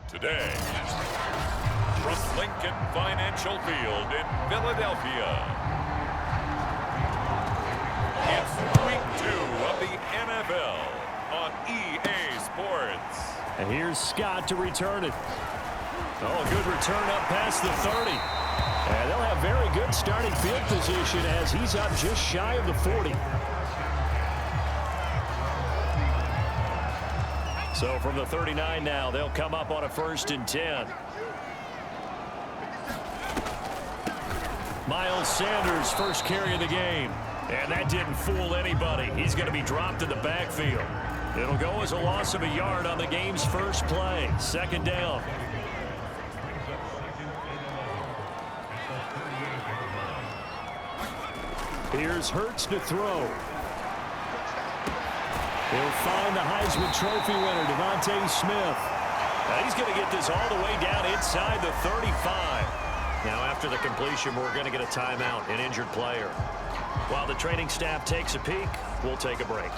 Today, from Lincoln Financial Field in Philadelphia, it's Week 2 of the NFL on EA Sports. And here's Scott to return it. Oh, a good return up past the 30. And they'll have very good starting field position as he's up just shy of the 40. So from the 39 now, they'll come up on a 1st and 10. Miles Sanders, first carry of the game. And that didn't fool anybody. He's going to be dropped in the backfield. It'll go as a loss of a yard on the game's first play. 2nd down. Here's Hurts to throw. He'll find the Heisman Trophy winner, Devontae Smith. Now he's going to get this all the way down inside the 35. Now after the completion, we're going to get a timeout, an injured player. While the training staff takes a peek, we'll take a break.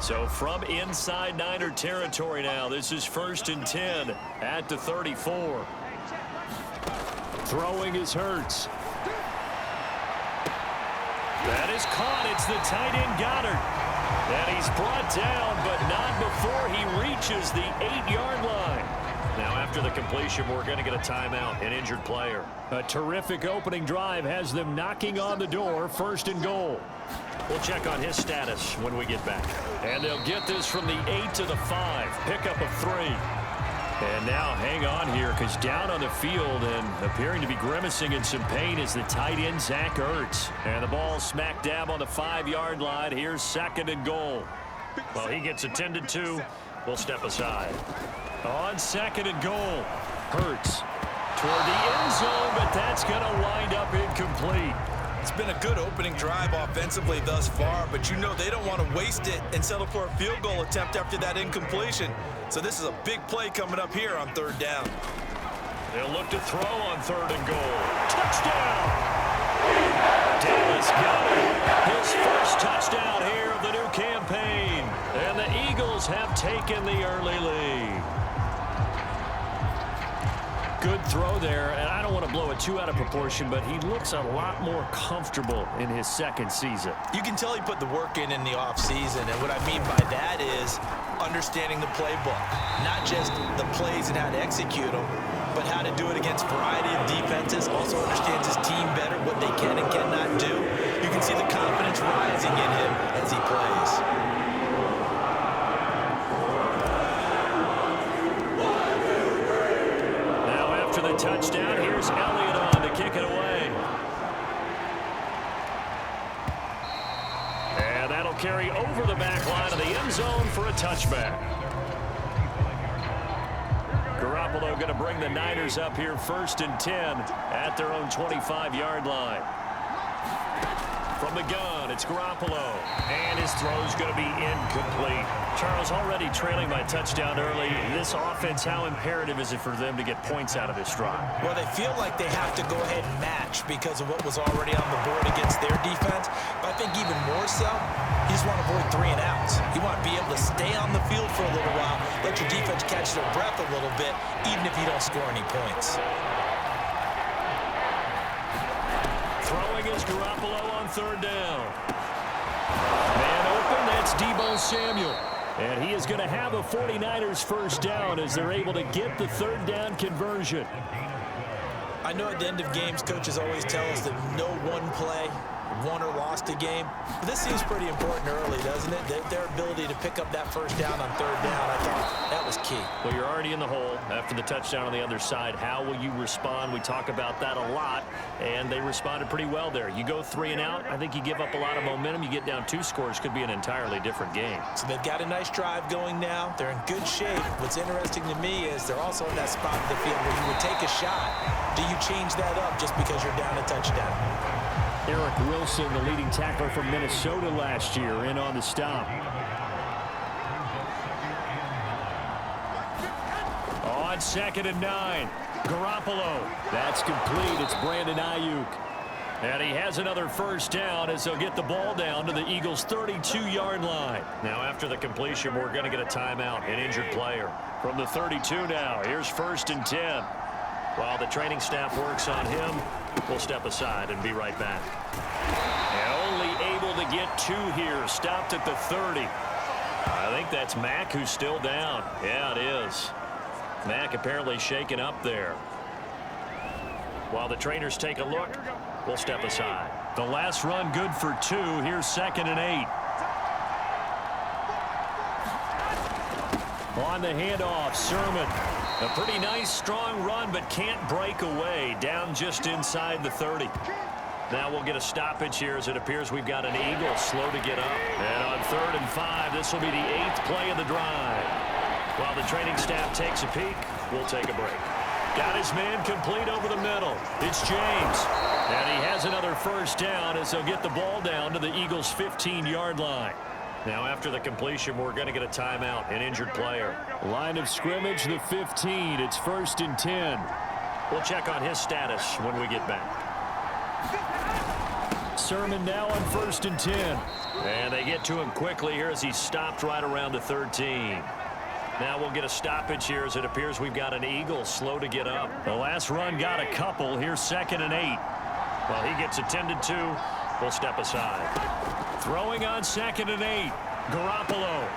So from inside Niner territory now, this is 1st and 10 at the 34. Throwing is Hurts. That is caught. It's the tight end Goddard. And he's brought down, but not before he reaches the 8-yard line. Now after the completion, we're going to get a timeout, an injured player. A terrific opening drive has them knocking on the door, 1st and goal. We'll check on his status when we get back. And they'll get this from the 8 to the 5. Pickup of 3. And now hang on here because down on the field and appearing to be grimacing in some pain is the tight end Zach Ertz. And the ball smack dab on the 5-yard line. Here's 2nd and goal. Well, he gets attended to. We'll step aside. On 2nd and goal, Hurts toward the end zone, but that's going to wind up incomplete. It's been a good opening drive offensively thus far, but you know they don't want to waste it and settle for a field goal attempt after that incompletion. So this is a big play coming up here on 3rd down. They'll look to throw on 3rd and goal. Touchdown! Dallas Goedert, his first touchdown here of the new campaign. And the Eagles have taken the early lead. Good throw there, and I don't want to blow it too out of proportion, but he looks a lot more comfortable in his 2nd season. You can tell he put the work in the offseason, and what I mean by that is understanding the playbook. Not just the plays and how to execute them, but how to do it against a variety of defenses. Also understands his team better, what they can and cannot do. You can see the confidence rising in him as he plays. After the touchdown, here's Elliott on to kick it away. And that'll carry over the back line of the end zone for a touchback. Garoppolo going to bring the Niners up here 1st and 10 at their own 25-yard line. From the gun, it's Garoppolo. And his throw's going to be incomplete. Charles, already trailing by touchdown early. This offense, how imperative is it for them to get points out of this drive? Well, they feel like they have to go ahead and match because of what was already on the board against their defense. But I think even more so, you just want to avoid 3 and outs. You want to be able to stay on the field for a little while, let your defense catch their breath a little bit, even if you don't score any points. Throwing is Garoppolo on 3rd down. Man open, that's Deebo Samuel. And he is going to have a 49ers 1st down as they're able to get the 3rd down conversion. I know at the end of games, coaches always tell us that no one play won or lost a game. But this seems pretty important early, doesn't it? Their ability to pick up that 1st down on 3rd down, I thought that was key. Well, you're already in the hole after the touchdown on the other side. How will you respond? We talk about that a lot, and they responded pretty well there. You go 3 and out, I think you give up a lot of momentum. You get down 2 scores, could be an entirely different game. So they've got a nice drive going now. They're in good shape. What's interesting to me is they're also in that spot of the field where you would take a shot. Do you change that up just because you're down a touchdown? Eric Wilson, the leading tackler from Minnesota last year, in on the stop. On 2nd and 9, Garoppolo. That's complete. It's Brandon Ayuk. And he has another first down as they'll get the ball down to the Eagles' 32-yard line. Now, after the completion, we're going to get a timeout, an injured player. From the 32 now, here's 1st and 10. While the training staff works on him, we'll step aside and be right back. And only able to get 2 here, stopped at the 30. I think that's Mack who's still down. Yeah, it is. Mack apparently shaken up there. While the trainers take a look, we'll step aside. The last run good for 2. Here's 2nd and 8. On the handoff, Sermon. A pretty nice, strong run, but can't break away. Down just inside the 30. Now we'll get a stoppage here as it appears we've got an Eagle slow to get up. And on 3rd and 5, this will be the 8th play of the drive. While the training staff takes a peek, we'll take a break. Got his man complete over the middle. It's James. And he has another first down as they'll get the ball down to the Eagles' 15-yard line. Now, after the completion, we're going to get a timeout, an injured player. Line of scrimmage, the 15. It's 1st and 10. We'll check on his status when we get back. Sermon now on 1st and 10. And they get to him quickly here as he's stopped right around the 13. Now we'll get a stoppage here as it appears we've got an Eagle slow to get up. The last run got a couple. Here's 2nd and 8. While he gets attended to, we'll step aside. Throwing on 2nd and 8. Garoppolo.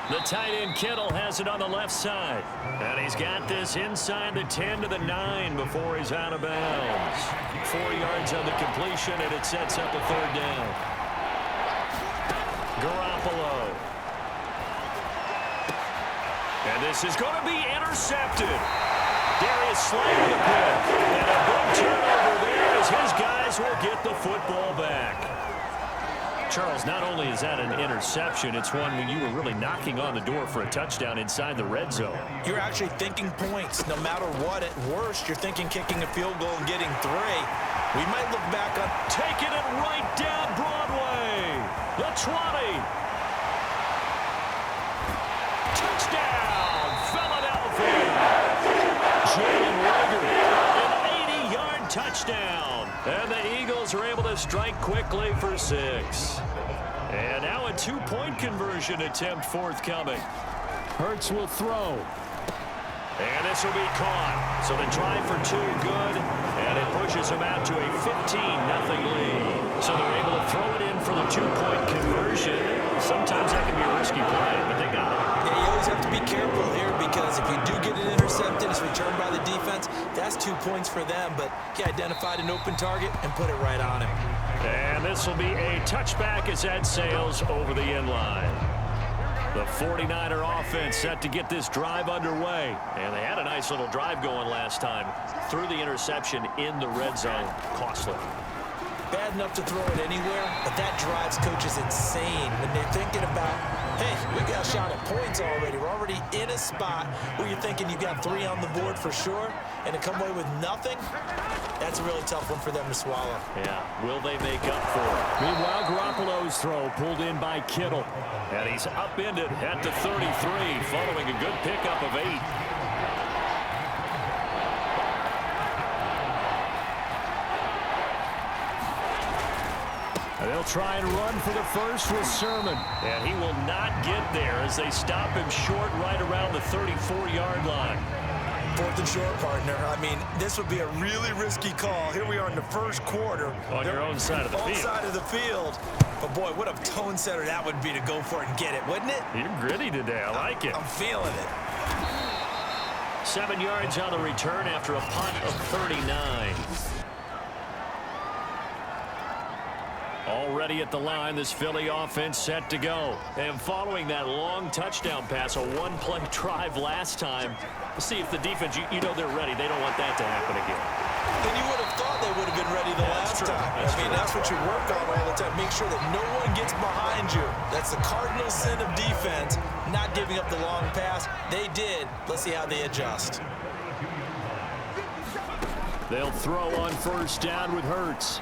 The tight end Kittle has it on the left side. And he's got this inside the 10 to the 9 before he's out of bounds. 4 yards on the completion, and it sets up a 3rd down. Garoppolo. And this is going to be intercepted. Darius Slay with a pick. And a big turnover there as his guys will get the football back. Charles, not only is that an interception, it's one when you were really knocking on the door for a touchdown inside the red zone. You're actually thinking points. No matter what, at worst, you're thinking kicking a field goal and getting 3. We might look back on taking it right down Broadway. The 20. Touchdown, Philadelphia. Jalen Reagor, an 80-yard touchdown. And the Eagles are able to strike quickly for 6. And now a 2-point conversion attempt forthcoming. Hurts will throw. And this will be caught. So the try for 2 good. And it pushes them out to a 15-0 lead. So they're able to throw it in for the 2-point conversion. Sometimes that can be a risky play, but they got it. Yeah, you always have to be careful here because if you do get it intercepted, it's returned by the defense. That's 2 points for them, but he identified an open target and put it right on him. And this will be a touchback as that sails over the end line. The 49er offense set to get this drive underway. And they had a nice little drive going last time. Threw the interception in the red zone. Costly. Bad enough to throw it anywhere, but that drives coaches insane when they're thinking about, hey, we got a shot at points already. We're already in a spot where you're thinking you got 3 on the board for sure, and to come away with nothing, that's a really tough one for them to swallow. Yeah, will they make up for it? Meanwhile, Garoppolo's throw pulled in by Kittle. And he's upended at the 33, following a good pickup of 8. They'll try and run for the first with Sermon. And he will not get there as they stop him short right around the 34-yard line. 4th and short, partner. I mean, this would be a really risky call. Here we are in the first quarter. On your own side of the field. Side of the field. But, boy, what a tone setter that would be to go for it and get it, wouldn't it? You're gritty today. I like it. I'm feeling it. 7 yards on the return after a punt of 39. Already at the line, this Philly offense set to go. And following that long touchdown pass, a 1-play drive last time, we'll see if the defense, you know they're ready. They don't want that to happen again. And you would have thought they would have been ready the last time. That's what you work on all the time. Make sure that no one gets behind you. That's the cardinal sin of defense, not giving up the long pass. They did. Let's see how they adjust. They'll throw on first down with Hurts.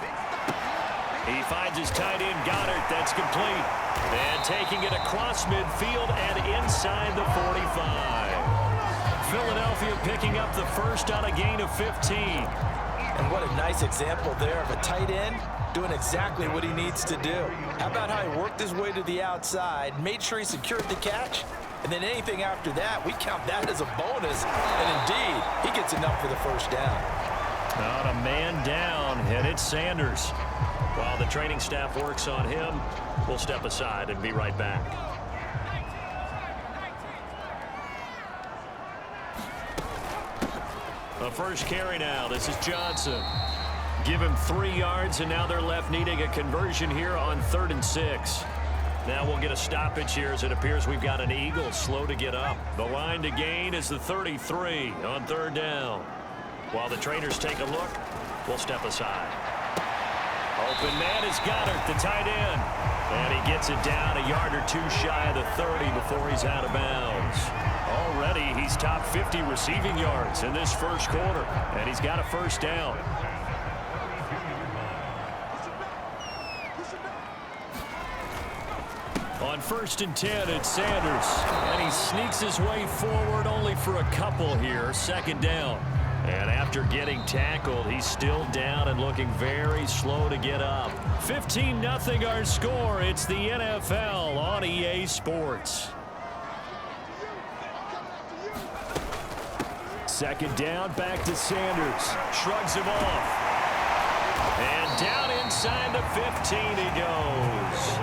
He finds his tight end, Goddard. That's complete. And taking it across midfield and inside the 45. Philadelphia picking up the first on a gain of 15. And what a nice example there of a tight end doing exactly what he needs to do. How about how he worked his way to the outside, made sure he secured the catch, and then anything after that, we count that as a bonus. And indeed, he gets enough for the first down. Not a man down, and it's Sanders. While the training staff works on him, we'll step aside and be right back. The first carry now. This is Johnson. Give him 3 yards, and now they're left needing a conversion here on 3rd and 6. Now we'll get a stoppage here as it appears we've got an Eagle slow to get up. The line to gain is the 33 on 3rd down. While the trainers take a look, we'll step aside. Open man is Goddard, the tight end. And he gets it down a yard or 2 shy of the 30 before he's out of bounds. Already he's top 50 receiving yards in this first quarter, and he's got a first down. On 1st and 10, it's Sanders, and he sneaks his way forward only for a couple here, 2nd down. And after getting tackled, he's still down and looking very slow to get up. 15-0 our score. It's the NFL on EA Sports. 2nd down, back to Sanders. Shrugs him off. And down inside the 15 he goes.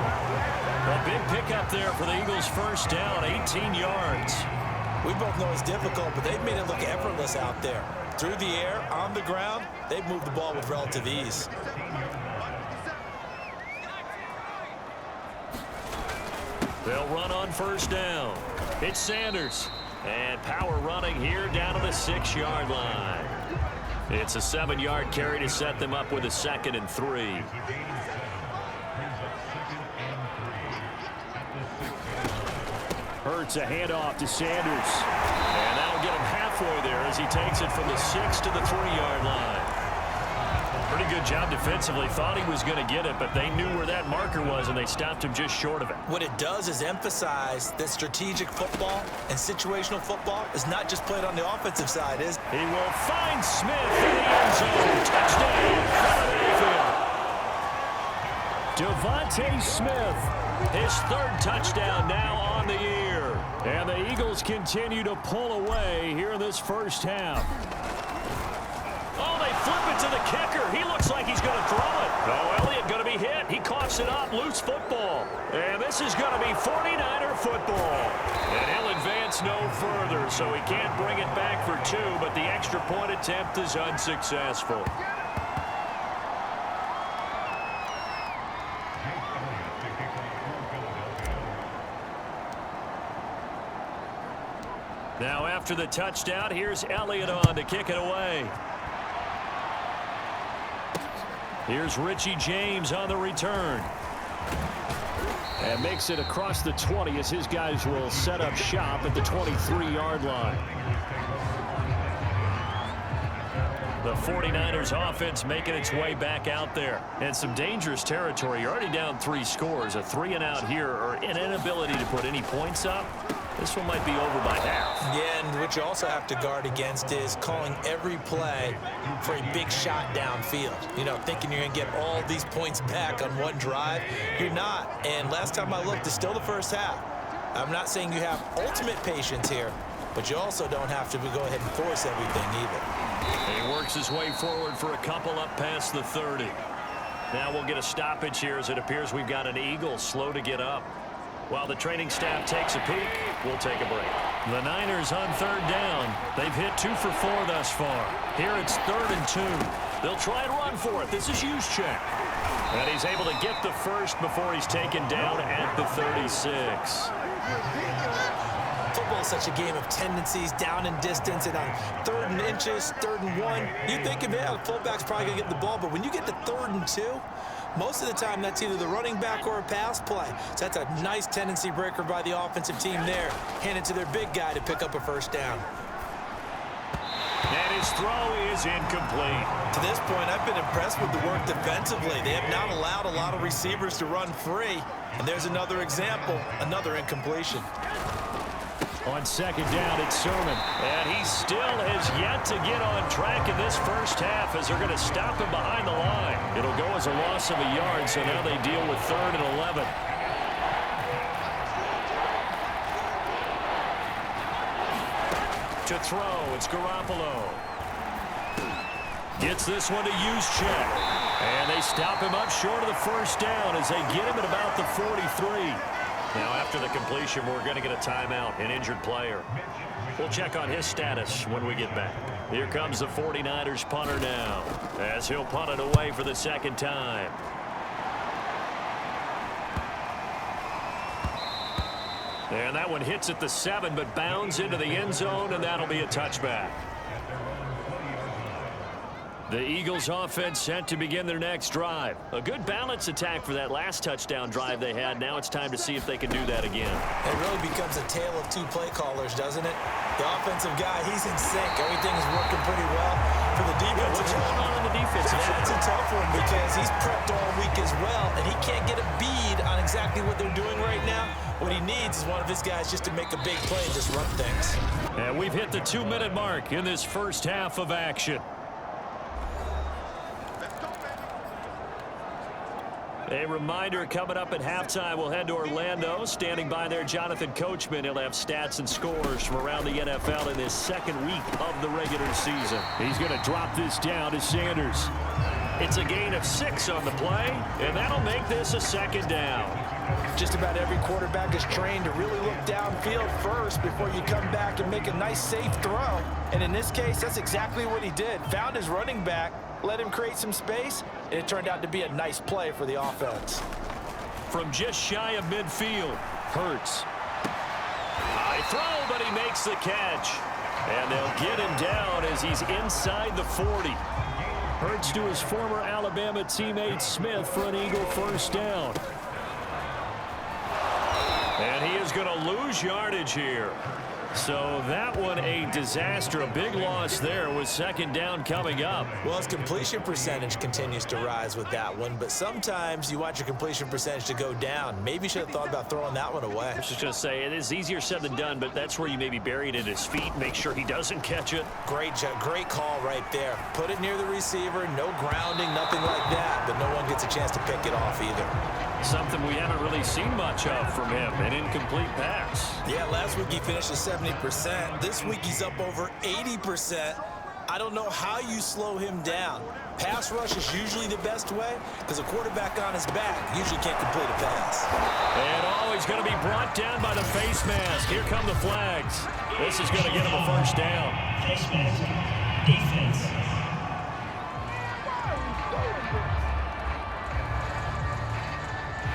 A big pickup there for the Eagles' first down, 18 yards. We both know it's difficult, but they've made it look effortless out there. Through the air, on the ground, they've moved the ball with relative ease. They'll run on 1st down. It's Sanders. And power running here down to the 6-yard line. It's a 7-yard carry to set them up with a 2nd and 3. Hurts a handoff to Sanders. And that'll get him halfway there as he takes it from the 6 to the 3-yard line. Pretty good job defensively. Thought he was going to get it, but they knew where that marker was, and they stopped him just short of it. What it does is emphasize that strategic football and situational football is not just played on the offensive side. He will find Smith in the end zone. Touchdown. Devontae Smith, his 3rd touchdown now on the year. And the Eagles continue to pull away here in this first half. Oh, they flip it to the kicker. He looks like he's going to throw it. Oh, Elliott going to be hit. He coughs it up. Loose football. And this is going to be 49er football. And he'll advance no further, so he can't bring it back for 2, but the extra point attempt is unsuccessful. Now after the touchdown, here's Elliott on to kick it away. Here's Richie James on the return. And makes it across the 20 as his guys will set up shop at the 23-yard line. The 49ers offense making its way back out there. And some dangerous territory. You're already down 3 scores. A 3-and-out here or an inability to put any points up. This one might be over by half. Yeah, and what you also have to guard against is calling every play for a big shot downfield. You know, thinking you're going to get all these points back on one drive. You're not. And last time I looked, it's still the first half. I'm not saying you have ultimate patience here, but you also don't have to go ahead and force everything either. He works his way forward for a couple up past the 30. Now we'll get a stoppage here as it appears we've got an Eagle slow to get up. While the training staff takes a peek, we'll take a break. The Niners on 3rd down. They've hit 2 for 4 thus far. Here it's 3rd and 2. They'll try and run for it. This is Juszczyk. And he's able to get the first before he's taken down at the 36. Football is such a game of tendencies, down and distance, and on 3rd and inches, 3rd and 1, you think, man, the fullback's probably going to get the ball, but when you get to 3rd and 2, most of the time that's either the running back or a pass play. So that's a nice tendency breaker by the offensive team there. Hand it to their big guy to pick up a first down. And his throw is incomplete. To this point, I've been impressed with the work defensively. They have not allowed a lot of receivers to run free. And there's another example, another incompletion. On second down, it's Sermon. And he still has yet to get on track in this first half as they're going to stop him behind the line. It'll go as a loss of a yard, so now they deal with 3rd and 11. To throw, it's Garoppolo. Gets this one to Juszczyk. And they stop him up short of the first down as they get him at about the 43. Now, after the completion, we're going to get a timeout, an injured player. We'll check on his status when we get back. Here comes the 49ers punter now, as he'll punt it away for the second time. And that one hits at the 7, but bounds into the end zone, and that'll be a touchback. The Eagles offense set to begin their next drive. A good balance attack for that last touchdown drive they had. Now it's time to see if they can do that again. It really becomes a tale of two play callers, doesn't it? The offensive guy, he's in sync. Everything is working pretty well for the defense. What's going on in the defense? Yeah, it's a tough one because he's prepped all week as well, and he can't get a bead on exactly what they're doing right now. What he needs is one of his guys just to make a big play and disrupt things. And we've hit the 2-minute mark in this first half of action. A reminder, coming up at halftime, we'll head to Orlando. Standing by there, Jonathan Coachman. He'll have stats and scores from around the NFL in this second week of the regular season. He's going to drop this down to Sanders. It's a gain of 6 on the play, and that'll make this a second down. Just about every quarterback is trained to really look downfield first before you come back and make a nice, safe throw. And in this case, that's exactly what he did. Found his running back, let him create some space, and it turned out to be a nice play for the offense. From just shy of midfield, Hurts. High throw, but he makes the catch. And they'll get him down as he's inside the 40. Hurts to his former Alabama teammate Smith for an Eagle first down. And he is going to lose yardage here. So that one a disaster, a big loss there with second down coming up. Well, his completion percentage continues to rise with that one, but sometimes you want your completion percentage to go down. Maybe you should have thought about throwing that one away. I was just going to say, it is easier said than done, but that's where you maybe bury it at his feet, make sure he doesn't catch it. Great call right there. Put it near the receiver, no grounding, nothing like that, but no one gets a chance to pick it off either. Something we haven't really seen much of from him, an incomplete pass. Yeah, last week he finished at 70%. This week he's up over 80%. I don't know how you slow him down. Pass rush is usually the best way because a quarterback on his back usually can't complete a pass. And he's going to be brought down by the face mask. Here come the flags. This is going to get him a first down. Face mask, defense.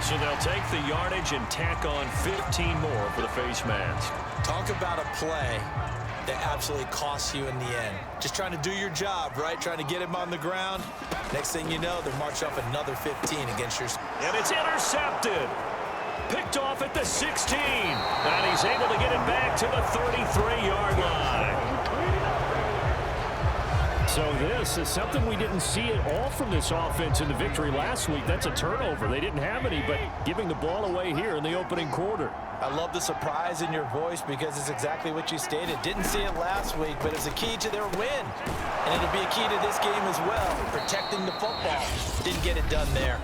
So they'll take the yardage and tack on 15 more for the face mask. Talk about a play that absolutely costs you in the end. Just trying to do your job, right? Trying to get him on the ground. Next thing you know, they're marching off another 15 against your... And it's intercepted. Picked off at the 16. And he's able to get it back to the 33-yard line. So this is something we didn't see at all from this offense in the victory last week. That's a turnover. They didn't have any, but giving the ball away here in the opening quarter. I love the surprise in your voice because it's exactly what you stated. Didn't see it last week, but it's a key to their win. And it'll be a key to this game as well, protecting the football. Didn't get it done there.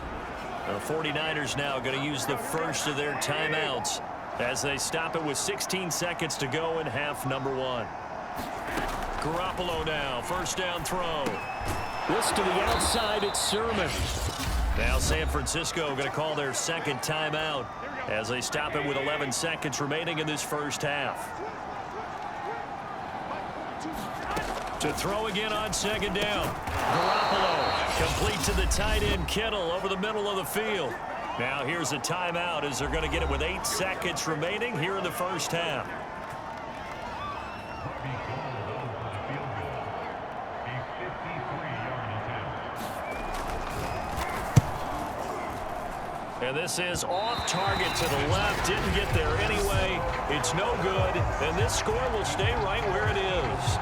The 49ers now going to use the first of their timeouts as they stop it with 16 seconds to go in half number 1. Garoppolo now, first down throw. This to the outside, it's Sermon. Now San Francisco going to call their second timeout as they stop it with 11 seconds remaining in this first half. To throw again on second down. Garoppolo complete to the tight end Kittle over the middle of the field. Now here's a timeout as they're going to get it with 8 seconds remaining here in the first half. And this is off target to the left. Didn't get there anyway. It's no good. And this score will stay right where it is.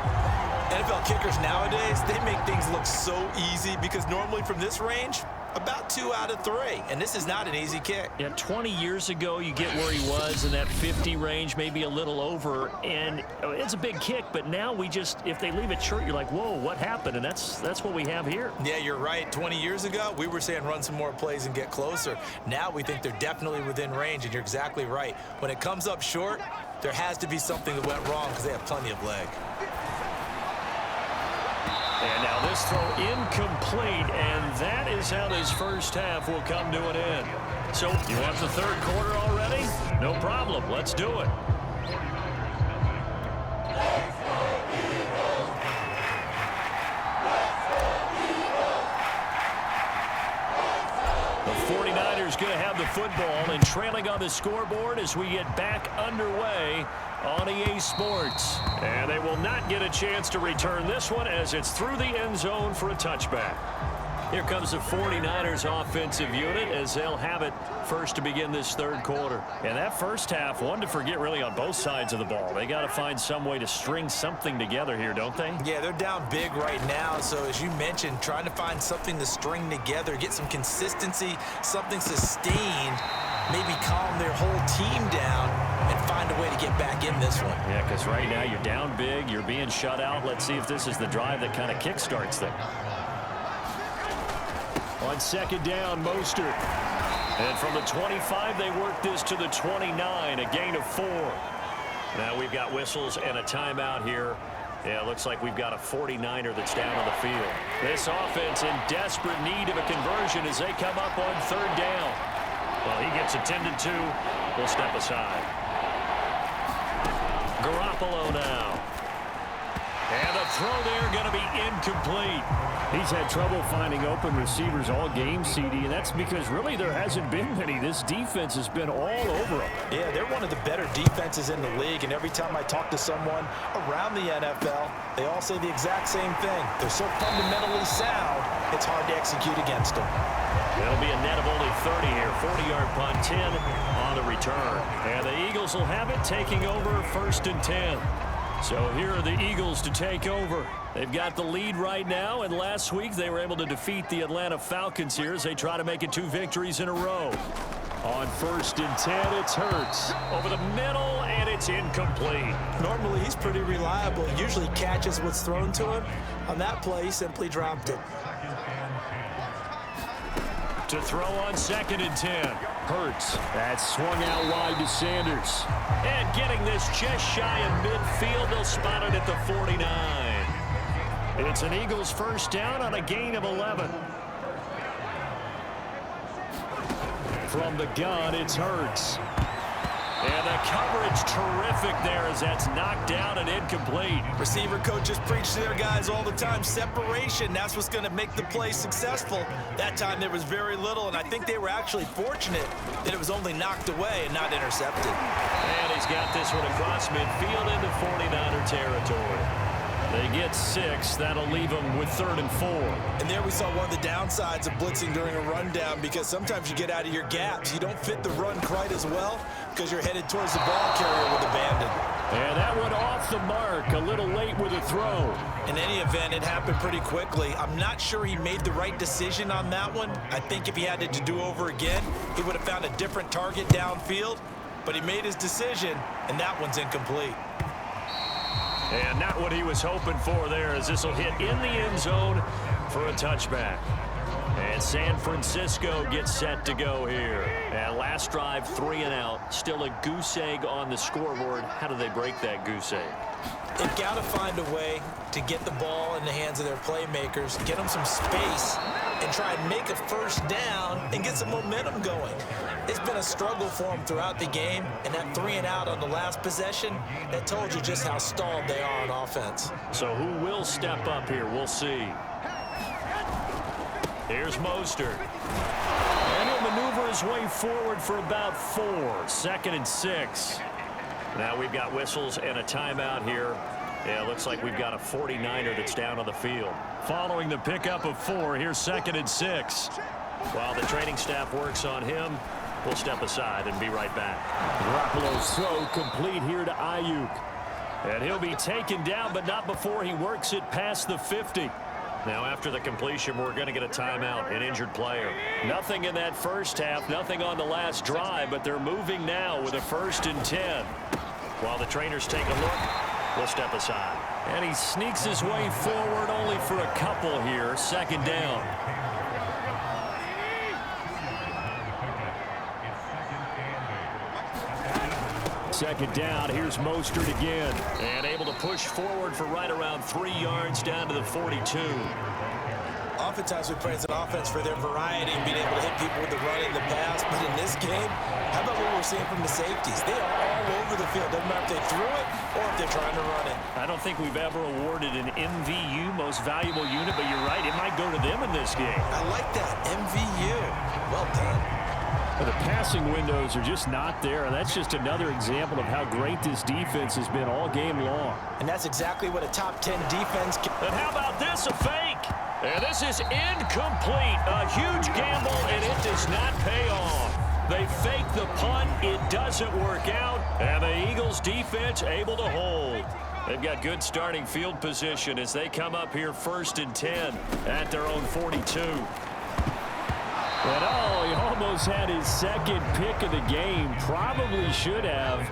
NFL kickers nowadays, they make things look so easy because normally from this range, about 2 out of 3. And this is not an easy kick. Yeah, 20 years ago, you get where he was in that 50 range, maybe a little over. And it's a big kick, but now we just, if they leave it short, you're like, whoa, what happened? And that's what we have here. Yeah, you're right. 20 years ago, we were saying run some more plays and get closer. Now we think they're definitely within range, and you're exactly right. When it comes up short, there has to be something that went wrong because they have plenty of leg. And now this throw incomplete, and that is how this first half will come to an end. So you want the third quarter already? No problem. Let's do it. The 49ers going to have the football and trailing on the scoreboard as we get back underway on EA Sports. And they will not get a chance to return this one as it's through the end zone for a touchback. Here comes the 49ers offensive unit as they'll have it first to begin this third quarter. And that first half, one to forget really on both sides of the ball. They got to find some way to string something together here, don't they? Yeah, they're down big right now. So as you mentioned, trying to find something to string together, get some consistency, something sustained, maybe calm their whole team down and find a way to get back in this one. Yeah, because right now you're down big, you're being shut out. Let's see if this is the drive that kind of kickstarts them. On second down, Mostert. And from the 25, they work this to the 29, a gain of 4. Now we've got whistles and a timeout here. Yeah, it looks like we've got a 49er that's down on the field. This offense in desperate need of a conversion as they come up on third down. Well, he gets attended to. We'll step aside. Garoppolo now. And the throw there going to be incomplete. He's had trouble finding open receivers all game, CD, and that's because really there hasn't been many. This defense has been all over them. Yeah, they're one of the better defenses in the league, and every time I talk to someone around the NFL, they all say the exact same thing. They're so fundamentally sound, it's hard to execute against them. It'll be a net of only 30 here. 40-yard punt, 10 on the return. And the Eagles will have it, taking over first and 10. So here are the Eagles to take over. They've got the lead right now, and last week they were able to defeat the Atlanta Falcons here as they try to make it 2 victories in a row. On first and 10, it's Hurts. Over the middle, and it's incomplete. Normally, he's pretty reliable. Usually catches what's thrown to him. On that play, he simply dropped it. To throw on second and 10. Hurts. That's swung out wide to Sanders. And getting this just shy of midfield, they'll spot it at the 49. It's an Eagles first down on a gain of 11. From the gun, it's Hurts. And the coverage terrific there as that's knocked down and incomplete. Receiver coaches preach to their guys all the time. Separation, that's what's going to make the play successful. That time there was very little, and I think they were actually fortunate that it was only knocked away and not intercepted. And he's got this one across midfield into 49er territory. They get 6. That'll leave them with 3rd and 4. And there we saw one of the downsides of blitzing during a rundown because sometimes you get out of your gaps. You don't fit the run quite as well because you're headed towards the ball carrier with abandon. And that one off the mark. A little late with a throw. In any event, it happened pretty quickly. I'm not sure he made the right decision on that one. I think if he had it to do over again, he would have found a different target downfield. But he made his decision, and that one's incomplete. And not what he was hoping for there as this will hit in the end zone for a touchback. And San Francisco gets set to go here. And last drive, 3 and out. Still a goose egg on the scoreboard. How do they break that goose egg? They've got to find a way to get the ball in the hands of their playmakers, get them some space, and try and make a first down and get some momentum going. It's been a struggle for them throughout the game, and that 3 and out on the last possession, that told you just how stalled they are on offense. So who will step up here? We'll see. Here's Mostert. And he'll maneuver his way forward for about 4. 2nd and 6. Now we've got whistles and a timeout here. Yeah, it looks like we've got a 49er that's down on the field. Following the pickup of 4, here's 2nd and 6. While the training staff works on him, we'll step aside and be right back. Garoppolo's throw complete here to Ayuk. And he'll be taken down, but not before he works it past the 50. Now, after the completion, we're going to get a timeout, an injured player. Nothing in that first half, nothing on the last drive, but they're moving now with a 1st and 10. While the trainers take a look, we'll step aside. And he sneaks his way forward only for a couple here. 2nd down. Second down, here's Mostert again. And able to push forward for right around 3 yards down to the 42. Oftentimes we praise an offense for their variety and being able to hit people with the run and the pass. But in this game, how about what we're seeing from the safeties? They are all over the field. Doesn't matter if they threw it or if they're trying to run it. I don't think we've ever awarded an MVU, most valuable unit, but you're right, it might go to them in this game. I like that, MVU. Well done. The passing windows are just not there, and that's just another example of how great this defense has been all game long. And that's exactly what a top 10 defense can. And how about this, a fake? And this is incomplete. A huge gamble, and it does not pay off. They fake the punt. It doesn't work out, and the Eagles defense able to hold. They've got good starting field position as they come up here 1st and 10 at their own 42. And he almost had his 2nd pick of the game. Probably should have.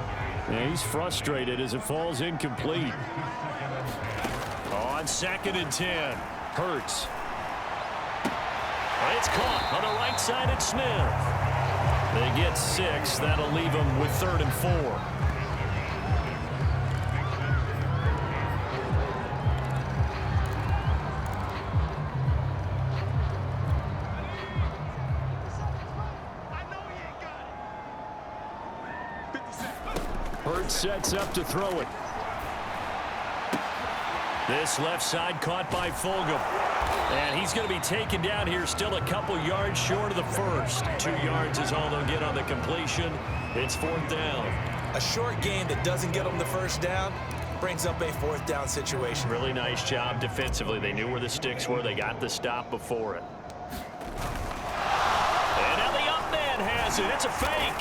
And he's frustrated as it falls incomplete. On 2nd and 10, Hurts. It's caught on the right side at Smith. They get 6. That'll leave them with 3rd and 4. Hurts sets up to throw it. This left side caught by Fulgham. And he's going to be taken down here, still a couple yards short of the 1st. 2 yards is all they'll get on the completion. It's 4th down. A short game that doesn't get them the 1st down brings up a 4th down situation. Really nice job defensively. They knew where the sticks were. They got the stop before it. And now the up man has it. It's a fake.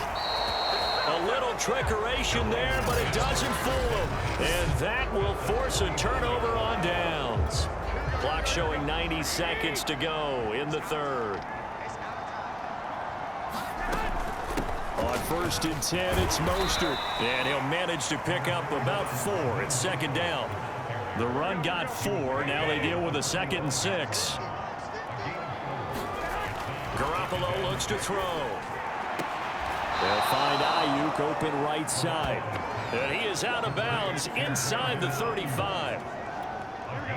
A little trickeration there, but it doesn't fool him. And that will force a turnover on downs. Clock showing 90 seconds to go in the 3rd. On 1st and 10, it's Mostert. And he'll manage to pick up about 4. It's 2nd down. The run got 4. Now they deal with a 2nd and 6. Garoppolo looks to throw. They'll find Ayuk open right side. And he is out of bounds inside the 35.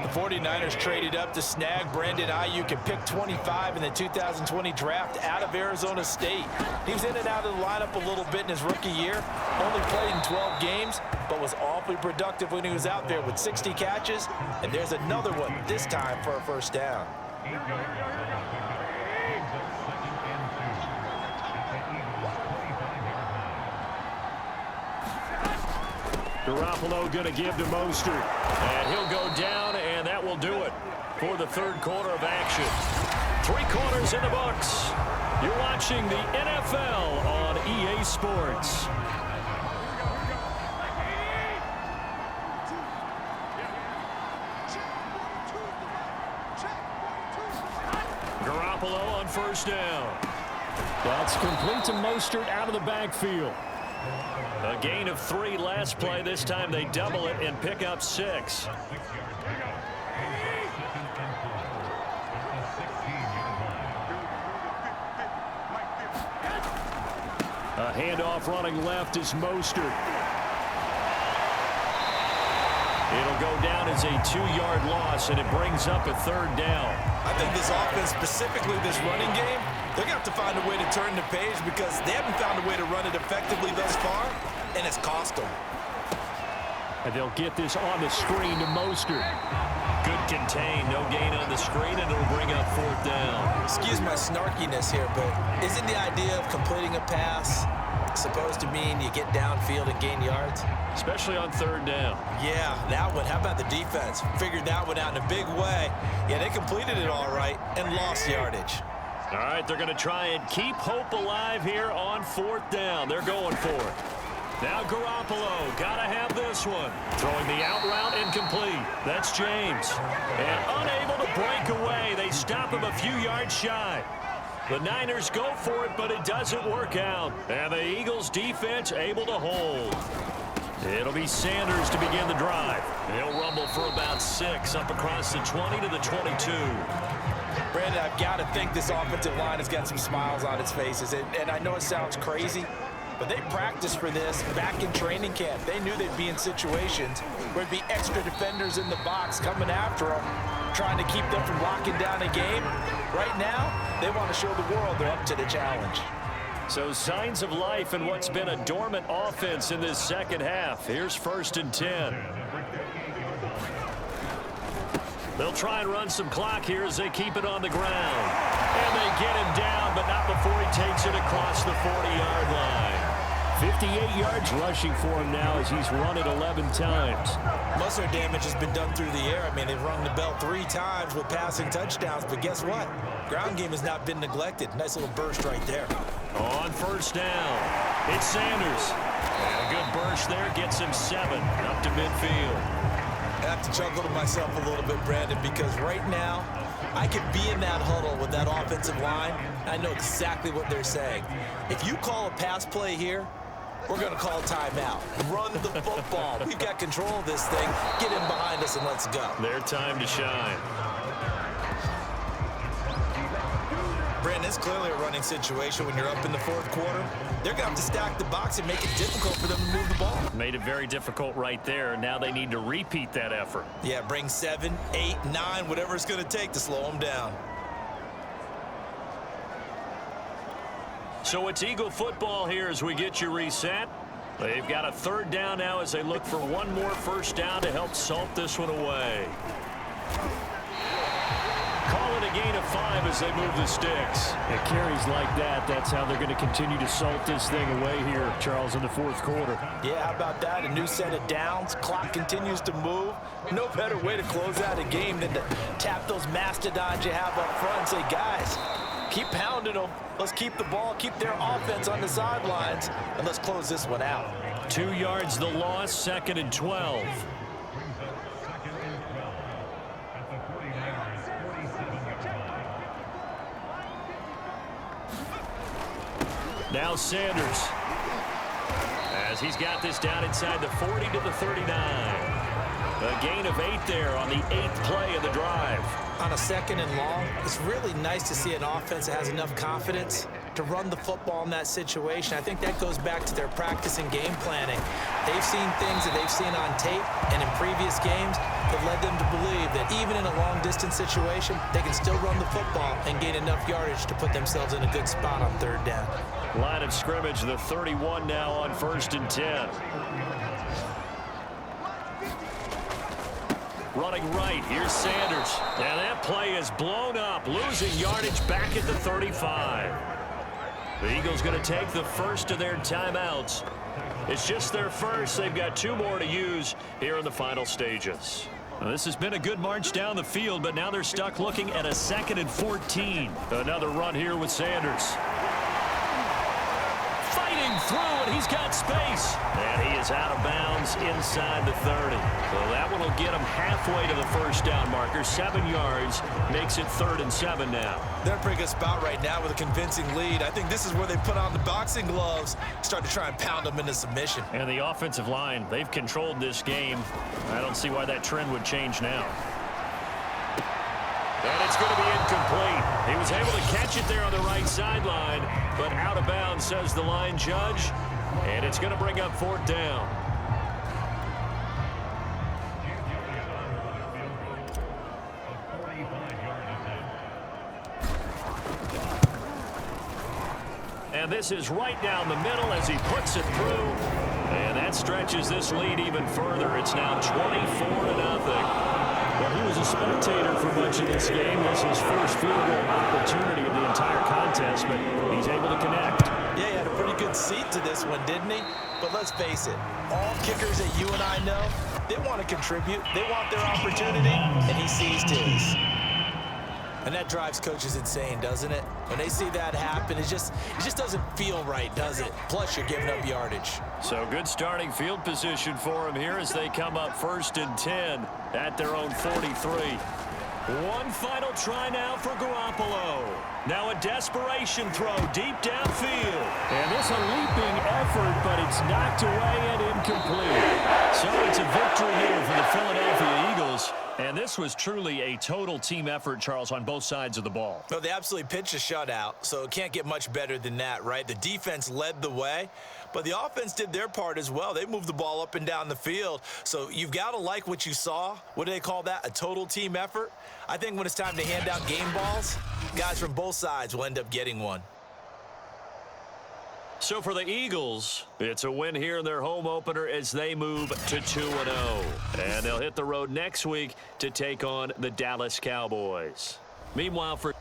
The 49ers traded up to snag Brandon Ayuk and pick 25 in the 2020 draft out of Arizona State. He was in and out of the lineup a little bit in his rookie year. Only played in 12 games, but was awfully productive when he was out there with 60 catches. And there's another one, this time for a 1st down. Garoppolo going to give to Mostert. And he'll go down, and that will do it for the 3rd quarter of action. 3 quarters in the books. You're watching the NFL on EA Sports. Garoppolo on 1st down. That's complete to Mostert out of the backfield. A gain of 3 last play. This time they double it and pick up 6. A handoff running left is Mostert. It'll go down as a 2-yard loss, and it brings up a 3rd down. I think this offense, specifically this running game, they're going to have to find a way to turn the page because they haven't found a way to run it effectively thus far, and it's cost them. And they'll get this on the screen to Mostert. Good contain, no gain on the screen, and it'll bring up 4th down. Excuse my snarkiness here, but isn't the idea of completing a pass supposed to mean you get downfield and gain yards? Especially on 3rd down. Yeah, that one. How about the defense? Figured that one out in a big way. Yeah, they completed it all right and lost yardage. All right, they're going to try and keep hope alive here on 4th down. They're going for it. Now Garoppolo, gotta have this one. Throwing the out route incomplete. That's James. And unable to break away. They stop him a few yards shy. The Niners go for it, but it doesn't work out. And the Eagles defense able to hold. It'll be Sanders to begin the drive. He'll rumble for about 6 up across the 20 to the 22. Brandon, I've got to think this offensive line has got some smiles on its faces. And I know it sounds crazy, but they practiced for this back in training camp. They knew they'd be in situations where there'd be extra defenders in the box coming after them, trying to keep them from locking down a game. Right now, they want to show the world they're up to the challenge. So signs of life in what's been a dormant offense in this second half. Here's 1st and 10. They'll try and run some clock here as they keep it on the ground. And they get him down, but not before he takes it across the 40-yard line. 58 yards rushing for him now as he's run it 11 times. Most of their damage has been done through the air. I mean, they've rung the bell 3 times with passing touchdowns, but guess what? Ground game has not been neglected. Nice little burst right there. On 1st down, it's Sanders. And a good burst there gets him 7 up to midfield. I have to chuckle to myself a little bit, Brandon, because right now I could be in that huddle with that offensive line. I know exactly what they're saying. If you call a pass play here, we're going to call timeout. Run the football. We've got control of this thing. Get in behind us and let's go. Their time to shine. Brandon, it's clearly a running situation when you're up in the 4th quarter. They're going to have to stack the box and make it difficult for them to move the ball. Made it very difficult right there. Now they need to repeat that effort. Yeah, bring 7, 8, 9, whatever it's going to take to slow them down. So it's Eagle football here as we get you reset. They've got a 3rd down now as they look for one more 1st down to help salt this one away. Call it a gain of 5 as they move the sticks. It carries like that. That's how they're going to continue to salt this thing away here, Charles, in the 4th quarter. Yeah, how about that? A new set of downs. Clock continues to move. No better way to close out a game than to tap those mastodons you have up front and say, guys, keep pounding them. Let's keep the ball, keep their offense on the sidelines, and let's close this one out. 2 yards the loss, 2nd and 12. Now Sanders, as he's got this down inside the 40 to the 39. A gain of 8 there on the 8th play of the drive. On a 2nd and long, it's really nice to see an offense that has enough confidence to run the football in that situation. I think that goes back to their practice and game planning. They've seen things that they've seen on tape and in previous games that led them to believe that even in a long-distance situation, they can still run the football and gain enough yardage to put themselves in a good spot on 3rd down. Line of scrimmage, the 31 now on 1st and 10. Running right, here's Sanders. And that play is blown up, losing yardage back at the 35. The Eagles going to take the 1st of their timeouts. It's just their 1st. They've got 2 more to use here in the final stages. Now, this has been a good march down the field, but now they're stuck looking at a 2nd and 14. Another run here with Sanders. Fighting through, and he's got space. And he is out of bounds inside the 30. So that one will get him halfway to the 1st down marker. 7 yards makes it 3rd and 7 now. They're in a pretty good spot right now with a convincing lead. I think this is where they put on the boxing gloves, start to try and pound them into submission. And the offensive line, they've controlled this game. I don't see why that trend would change now. And it's going to be incomplete. He was able to catch it there on the right sideline, but out of bounds, says the line judge. And it's going to bring up 4th down. And this is right down the middle as he puts it through. And that stretches this lead even further. It's now 24-0. Well, he was a spectator for much of this game. This is his first field goal opportunity of the entire contest, but he's able to connect. Yeah, he had a pretty good seat to this one, didn't he? But let's face it, all kickers that you and I know, they want to contribute. They want their opportunity, and he seized his. And that drives coaches insane, doesn't it? When they see that happen, it just doesn't feel right, does it? Plus, you're giving up yardage. So good starting field position for them here as they come up 1st and 10 at their own 43. One final try now for Garoppolo. Now a desperation throw deep downfield. And this a leaping effort, but it's knocked away and incomplete. So it's a victory here for the Philadelphia Eagles. And this was truly a total team effort, Charles, on both sides of the ball. Well, they absolutely pitched a shutout, so it can't get much better than that, right? The defense led the way, but the offense did their part as well. They moved the ball up and down the field, so you've got to like what you saw. What do they call that? A total team effort? I think when it's time to hand out game balls, guys from both sides will end up getting one. So for the Eagles, it's a win here in their home opener as they move to 2-0. And they'll hit the road next week to take on the Dallas Cowboys. Meanwhile, for